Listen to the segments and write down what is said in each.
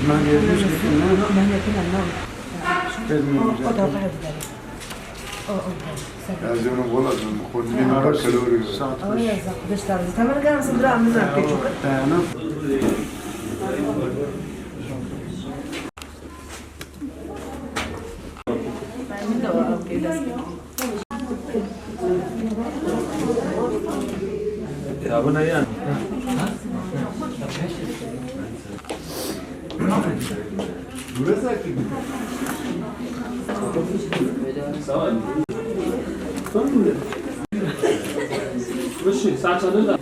ما ديالوش كنا ما هي كنا النوم كنا لازم والله نقول لنا كالوري انا يا بنيان وشي ساعة شنو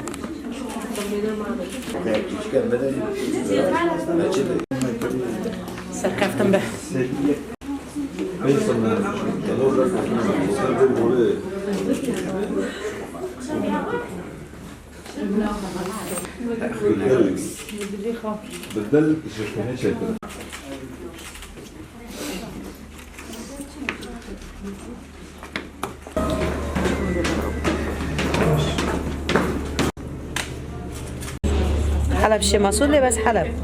سركفتم به بدل شكلها شكل حلب شماسول لي بس حلب